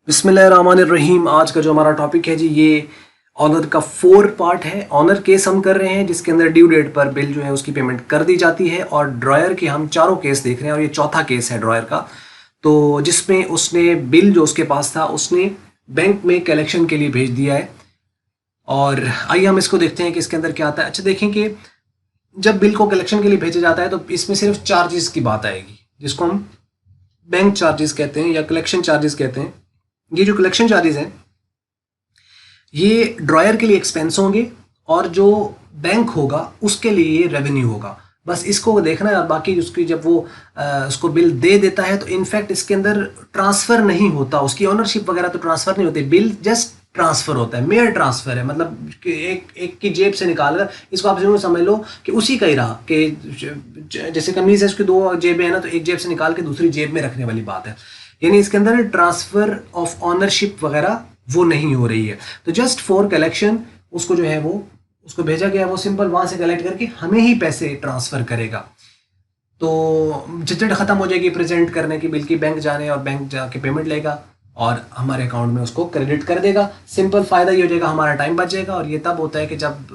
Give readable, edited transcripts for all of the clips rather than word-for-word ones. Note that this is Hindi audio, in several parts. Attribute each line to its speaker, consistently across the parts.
Speaker 1: बिस्मिल्लाहिर्रहमानिर्रहीम। आज का जो हमारा टॉपिक है जी, ये ऑनर का 4 पार्ट है। ऑनर केस हम कर रहे हैं जिसके अंदर ड्यू डेट पर बिल जो है उसकी पेमेंट कर दी जाती है, और ड्रॉयर के हम चारों केस देख रहे हैं और ये चौथा केस है ड्रॉयर का। तो जिसमें उसने बिल जो उसके पास था उसने बैंक में कलेक्शन के लिए भेज दिया है। और आइए हम इसको देखते हैं कि इसके अंदर क्या आता है। अच्छा देखें कि जब बिल को कलेक्शन के लिए भेजा जाता है तो इसमें सिर्फ चार्जेस की बात आएगी, जिसको हम बैंक चार्जेस कहते हैं या कलेक्शन चार्जेस कहते हैं। ये जो कलेक्शन चार्जेस हैं ये ड्रॉयर के लिए एक्सपेंस होंगे और जो बैंक होगा उसके लिए ये रेवेन्यू होगा। बस इसको देखना है। और बाकी उसकी जब वो उसको बिल दे देता है तो इनफैक्ट इसके अंदर ट्रांसफ़र नहीं होता, उसकी ओनरशिप वगैरह तो ट्रांसफ़र नहीं होती, बिल जस्ट ट्रांसफ़र होता है, मेयर ट्रांसफ़र है। मतलब कि एक की जेब से निकाल कर, इसको आप जरूर समझ लो कि उसी का ही रहा कि जैसे कमीज़ है उसकी 2 जेबें हैं ना, तो एक जेब से निकाल के दूसरी जेब में रखने वाली बात है। यानी इसके अंदर ट्रांसफ़र ऑफ ऑनरशिप वगैरह वो नहीं हो रही है। तो जस्ट फॉर कलेक्शन उसको जो है वो उसको भेजा गया, वो सिंपल वहाँ से कलेक्ट करके हमें ही पैसे ट्रांसफ़र करेगा। तो झंझट ख़त्म हो जाएगी प्रेजेंट करने की, बिल की बैंक जाने और बैंक जाके पेमेंट लेगा और हमारे अकाउंट में उसको क्रेडिट कर देगा। सिंपल फ़ायदा ये हो जाएगा, हमारा टाइम बच जाएगा। और ये तब होता है कि जब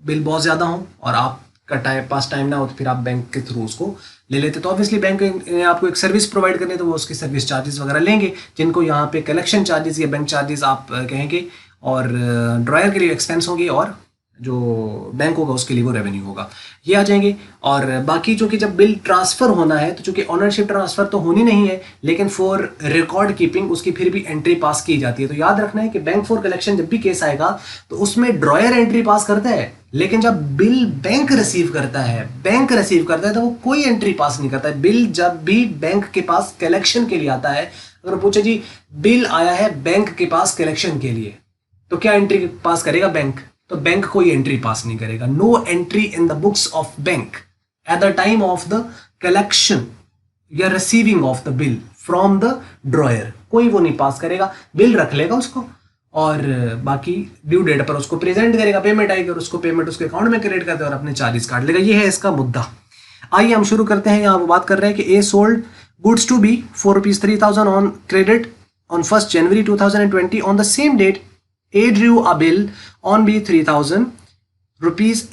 Speaker 1: बिल बहुत ज़्यादा हो और आपका पास टाइम ना हो तो फिर आप बैंक के थ्रू उसको ले लेते। तो ऑब्वियसली बैंक ने आपको एक सर्विस प्रोवाइड करनी है तो वो उसकी सर्विस चार्जेस वगैरह लेंगे, जिनको यहाँ पे कलेक्शन चार्जेस या बैंक चार्जेस आप कहेंगे। और ड्रॉयर के लिए एक्सपेंस होंगे और जो बैंक होगा उसके लिए वो रेवेन्यू होगा, ये आ जाएंगे। और बाकी जो कि जब बिल ट्रांसफ़र होना है तो चूंकि ऑनरशिप ट्रांसफ़र तो होनी नहीं है, लेकिन फॉर रिकॉर्ड कीपिंग उसकी फिर भी एंट्री पास की जाती है। तो याद रखना है कि बैंक फॉर कलेक्शन जब भी केस आएगा तो उसमें ड्रॉयर एंट्री पास करता है, लेकिन जब बिल बैंक रिसीव करता है तो वो कोई एंट्री पास नहीं करता है। बिल जब भी बैंक के पास कलेक्शन के लिए आता है, अगर पूछे जी बिल आया है बैंक के पास कलेक्शन के लिए, तो क्या एंट्री पास करेगा बैंक? तो बैंक कोई एंट्री पास नहीं करेगा। No entry in the books of bank at the time of the collection या receiving of the bill from the drawer, कोई वो नहीं पास करेगा। बिल रख लेगा उसको और बाकी ड्यू डेट पर उसको प्रेजेंट करेगा, पेमेंट आएगी और उसको पेमेंट उसके अकाउंट में क्रेडिट कर देगा और अपने चार्जेस काट लेगा। ये है इसका मुद्दा। आइए हम शुरू करते हैं। यहाँ वो बात कर रहे हैं कि a sold goods to be for ₹3,000 on credit on 1st January 2020. On the same date, A drew a bill on B ₹3,000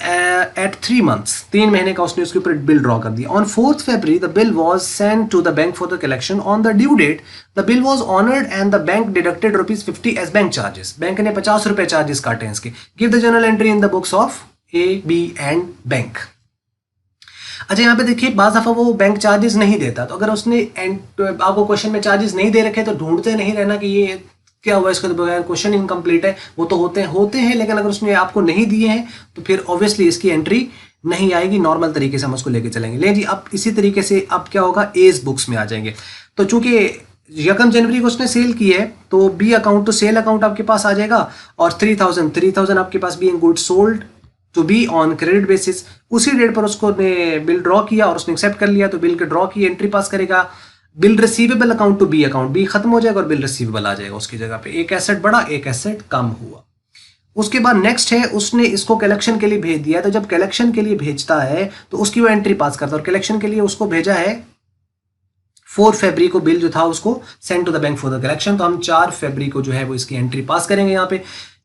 Speaker 1: at 3 months. 3 महीने का उसने उसके ऊपर बिल ड्रॉ कर दिया। On 4th February, the bill was sent to the bank for the collection. On the due date, the bill was honored and the bank deducted ₹50 as bank charges. Bank ने ₹50 चार्जेस काटे हैं इसके। Give the journal entry in the books of A, B and bank. अच्छा यहाँ पे देखिए, बाज़ दफ़ा वो बैंक चार्जेस नहीं देता, तो अगर उसने आपको क्वेश्चन में चार्जेस नहीं दे रखे तो ढूंढते नहीं रहना कि ये क्या हुआ, इसके बगैर क्वेश्चन इनकम्प्लीट है। वो तो होते हैं लेकिन अगर उसने आपको नहीं दिए हैं तो फिर ऑब्वियसली इसकी एंट्री नहीं आएगी। नॉर्मल तरीके से हम उसको लेके चलेंगे। ले जी, अब इसी तरीके से अब क्या होगा, एज बुक्स में आ जाएंगे। तो चूंकि 1 जनवरी को उसने सेल की है तो बी अकाउंट, तो सेल अकाउंट आपके पास आ जाएगा और 3,000 आपके पास being goods sold to be on credit basis. उसी डेट पर उसको ने बिल ड्रॉ किया और उसने एक्सेप्ट कर लिया, तो बिल के ड्रॉ की एंट्री पास करेगा। Bill receivable account to be account, be खत्म हो जाएगा और बिल रिसीवेबल आ जाएगा उसकी जगह पे। एक एसेट बढ़ा, एक एसेट कम हुआ। उसके बाद नेक्स्ट है, उसने इसको कलेक्शन के लिए भेज दिया। तो जब कलेक्शन के लिए भेजता है तो उसकी वो एंट्री पास करता है। और कलेक्शन के लिए उसको भेजा है 4 फरवरी को, बिल जो था उसको send to the bank for the collection. तो हम 4 फरवरी को जो है वो इसकी एंट्री पास करेंगे। यहाँ पे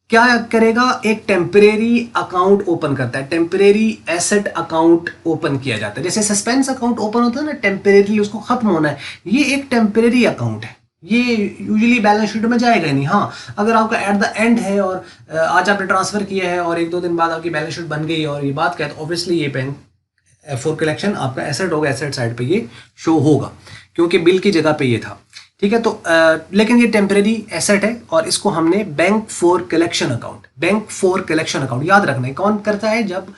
Speaker 1: क्या करेगा, एक टेम्परेरी अकाउंट ओपन करता है, टेम्परेरी एसेट अकाउंट ओपन किया जाता है। जैसे सस्पेंस अकाउंट ओपन होता है ना, टेम्परेरी उसको खत्म होना है, ये एक टेम्परेरी अकाउंट है। ये यूजुअली बैलेंस शीट में जाएगा नहीं। हाँ, अगर आपका एट द एंड है और आज आपने ट्रांसफर किया है और 1-2 दिन बाद आपकी बैलेंस शीट बन गई और ये बात क्या है, तो ऑब्वियसली ये बैंक फॉर कलेक्शन आपका एसेट होगा, एसेट साइड पे ये शो होगा क्योंकि बिल की जगह पे ये था। ठीक है, तो लेकिन ये टेम्परेरी एसेट है और इसको हमने बैंक फॉर कलेक्शन अकाउंट याद रखना है। कौन करता है, जब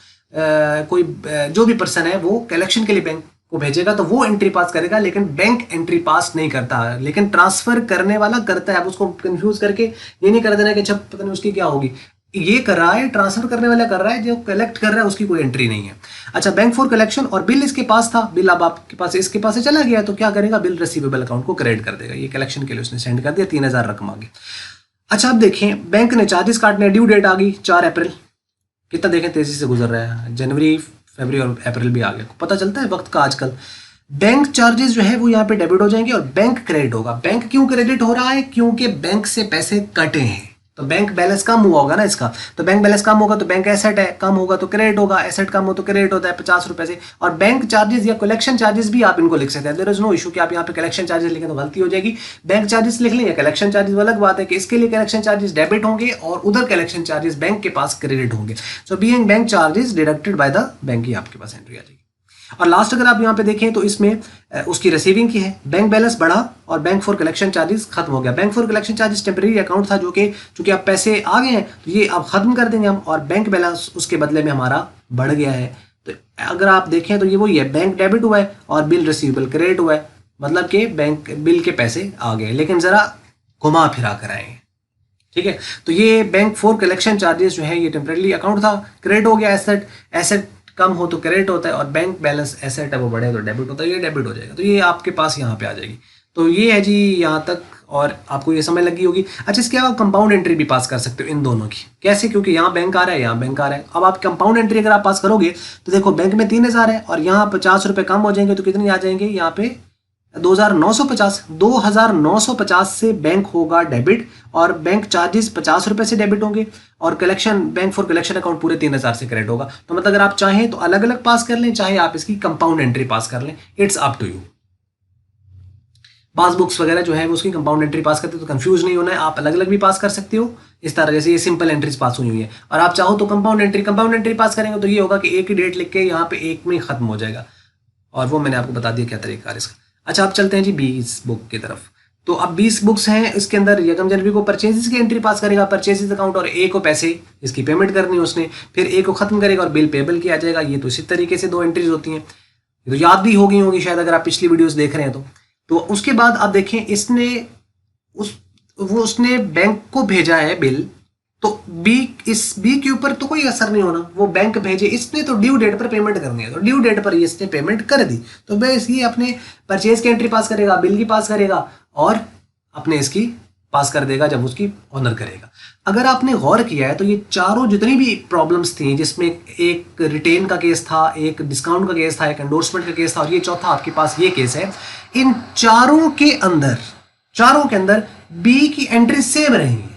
Speaker 1: कोई जो भी पर्सन है वो कलेक्शन के लिए बैंक को भेजेगा तो वो एंट्री पास करेगा, लेकिन बैंक एंट्री पास नहीं करता, लेकिन ट्रांसफर करने वाला करता है। अब उसको कंफ्यूज करके ये नहीं कर देना कि अच्छा पता नहीं उसकी क्या होगी, ये कर रहा है, ट्रांसफर करने वाला कर रहा है, जो कलेक्ट कर रहा है उसकी कोई एंट्री नहीं है। अच्छा, बैंक फॉर कलेक्शन, और बिल इसके पास था, बिल अब आपके पास इसके पास से चला गया तो क्या करेगा, बिल रिसीवेबल अकाउंट को क्रेडिट कर देगा। ये कलेक्शन के लिए उसने सेंड कर दिया, 3,000 रकम आ गई। अच्छा, अब देखें बैंक ने चार्जेस काटने, ड्यू डेट आ गई 4 अप्रैल। कितना देखें तेजी से गुजर रहा है, जनवरी, फरवरी और अप्रैल भी आ गया। पता चलता है वक्त का आजकल। बैंक चार्जेस जो है वो यहाँ पे डेबिट हो जाएंगे और बैंक क्रेडिट होगा। बैंक क्यों क्रेडिट हो रहा है? क्योंकि बैंक से पैसे कटे हैं, तो बैंक बैलेंस कम हुआ होगा ना इसका, तो बैंक बैलेंस कम होगा तो बैंक एसेट है, कम होगा तो क्रेडिट होगा, एसेट कम हो तो क्रेडिट होता है 50 रुपए से। और बैंक चार्जेस या कलेक्शन चार्जेस भी आप इनको लिख सकते हैं, देयर इज नो इशू कि आप यहाँ पे कलेक्शन चार्जेस लिखें तो गलती हो जाएगी। बैंक चार्जेस लिख लें या कलेक्शन चार्जेस, अलग बात है कि इसके लिए कलेक्शन चार्जेस डेबिट होंगे और उधर कलेक्शन चार्जेस बैंक के पास क्रेडिट होंगे। So being bank charges deducted by the bank, ही आपके पास एंट्री आ जाएगी। और लास्ट अगर आप यहाँ पे देखें तो इसमें उसकी रिसीविंग की है, बैंक बैलेंस बढ़ा और बैंक फॉर कलेक्शन चार्जेस खत्म हो गया। Bank for collection charges temporary account था जो कि चूंकि आप पैसे आ गए हैं तो ये अब खत्म कर देंगे हम, और बैंक बैलेंस उसके बदले में हमारा बढ़ गया है। तो अगर आप देखें तो ये वही है, बैंक डेबिट हुआ है और बिल रिसीवेबल क्रेडिट हुआ है, मतलब कि बैंक बिल के पैसे आ गए लेकिन जरा घुमा फिरा कर आए। ठीक है, तो ये बैंक फॉर कलेक्शन चार्जेस जो है ये टेम्परेरी अकाउंट था, क्रेडिट हो गया। एसेट कम हो तो क्रेडिट होता है और बैंक बैलेंस एसेट है वो बढ़े तो डेबिट होता है, ये डेबिट हो जाएगा। तो ये आपके पास यहाँ पे आ जाएगी। तो ये है जी यहाँ तक, और आपको ये समझ लगी होगी। अच्छा, इसके अलावा कंपाउंड एंट्री भी पास कर सकते हो इन दोनों की। कैसे? क्योंकि यहाँ बैंक आ रहा है, यहाँ बैंक आ रहा है। अब आप कंपाउंड एंट्री अगर आप पास करोगे तो देखो बैंक में 3000 है और यहाँ 50 रुपये कम हो जाएंगे तो कितनी आ जाएंगे यहाँ पे 2950 से बैंक होगा डेबिट और बैंक चार्जेस 50 रुपए से डेबिट होंगे और collection bank for collection account पूरे 3000 से क्रेडिट होगा। तो मतलब अगर आप चाहें तो अलग अलग पास कर लें, चाहे आप इसकी कंपाउंड एंट्री पास कर लें, it's up to you. Passbooks वगैरह जो है वो उसकी कंपाउंड एंट्री पास करते हो तो कंफ्यूज नहीं होना है, आप अलग अलग भी पास कर सकते हो। इस तरह से ये सिंपल एंट्रीज पास हुई है। और आप चाहो तो कंपाउंड एंट्री पास करेंगे तो ये होगा कि एक ही डेट लिख के यहाँ पे एक में खत्म हो जाएगा, और वो मैंने आपको बता दिया क्या तरीका है इसका। अच्छा, आप चलते हैं जी 20 बुक की तरफ। तो अब 20 बुक्स हैं, इसके अंदर यकम जनवरी को परचेजेस की एंट्री पास करेगा, परचेजेस अकाउंट, और ए को पैसे इसकी पेमेंट करनी है उसने, फिर ए को खत्म करेगा और बिल पेबल किया जाएगा। ये तो इसी तरीके से 2 एंट्रीज होती हैं, ये तो याद भी हो गई होगी शायद अगर आप पिछली वीडियोस देख रहे हैं तो उसके बाद आप देखें इसने उसने बैंक को भेजा है बिल, तो इस बी के ऊपर तो कोई असर नहीं होना, वो बैंक भेजे, इसने तो ड्यू डेट पर पेमेंट करनी है, तो ड्यू डेट पर इसने पेमेंट कर दी तो बस ये अपने परचेज की एंट्री पास करेगा, बिल की पास करेगा और अपने इसकी पास कर देगा जब उसकी ऑनर करेगा। अगर आपने गौर किया है तो ये चारों जितनी भी प्रॉब्लम्स थी, जिसमें एक रिटेन का केस था, एक डिस्काउंट का केस था, एक एंडोर्समेंट का केस था और ये चौथा आपके पास ये केस है, इन चारों के अंदर बी की एंट्री सेम रही है,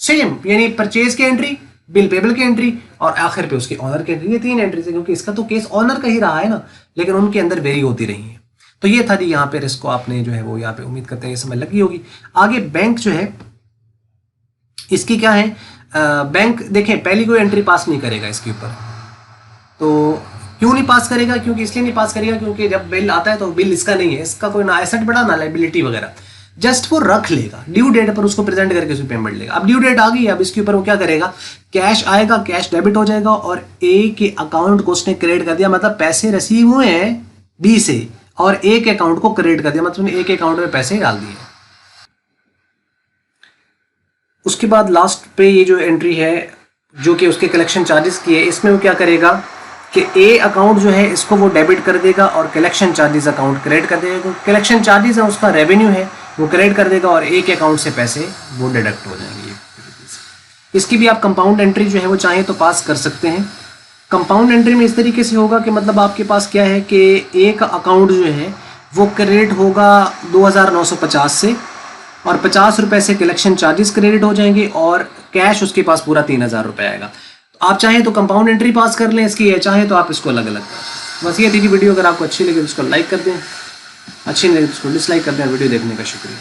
Speaker 1: सेम, यानी परचेज की एंट्री, बिल पेबल की एंट्री और आखिर पे उसकी ऑनर की एंट्री। ये 3 एंट्रीज है क्योंकि इसका तो केस ऑनर का ही रहा है ना, लेकिन उनके अंदर वेरी होती रही है। तो ये था जी यहाँ पे रिस्क को आपने जो है वो यहाँ पे उम्मीद करते हैं ये समझ लगी होगी। आगे बैंक जो है इसकी क्या है, बैंक देखें पहली कोई एंट्री पास नहीं करेगा इसके ऊपर। तो क्यों नहीं पास करेगा? क्योंकि इसलिए नहीं पास करेगा क्योंकि जब बिल आता है तो बिल इसका नहीं है, इसका कोई ना एसेट बड़ा ना लायबिलिटी वगैरह, जस्ट वो रख लेगा, ड्यू डेट पर उसको प्रेजेंट करके उसको पेमेंट लेगा। अब ड्यू डेट आ गई, अब इसके ऊपर वो क्या करेगा, कैश आएगा, कैश डेबिट हो जाएगा और ए के अकाउंट को उसने क्रेडिट कर दिया, मतलब पैसे रिसीव हुए हैं बी से और ए के अकाउंट को क्रेडिट कर दिया, मतलब ए के अकाउंट में पैसे डाल दिए। उसके बाद लास्ट पे ये जो एंट्री है जो कि उसके कलेक्शन चार्जेस की है, इसमें वो क्या करेगा कि ए अकाउंट जो है इसको वो डेबिट कर देगा और कलेक्शन चार्जेस अकाउंट क्रेडिट कर देगा। कलेक्शन चार्जेस है उसका रेवेन्यू है वो क्रेडिट कर देगा और ए के अकाउंट से पैसे वो डिडक्ट हो जाएंगे। इसकी भी आप कंपाउंड एंट्री जो है वो चाहें तो पास कर सकते हैं। कंपाउंड एंट्री में इस तरीके से होगा कि मतलब आपके पास क्या है कि ए का अकाउंट जो है वो क्रेडिट होगा 2950 से और 50 रुपए से कलेक्शन चार्जेस क्रेडिट हो जाएंगे और कैश उसके पास पूरा 3000 रुपये आएगा। तो आप चाहें तो कंपाउंड एंट्री पास कर लें इसकी, चाहें तो आप इसको अलग अलग करें। बस ये थी वीडियो, अगर आपको अच्छी लगी तो उसको लाइक कर दें, अच्छी नहीं लगी तो उसको डिसलाइक कर दें। वीडियो देखने का शुक्रिया।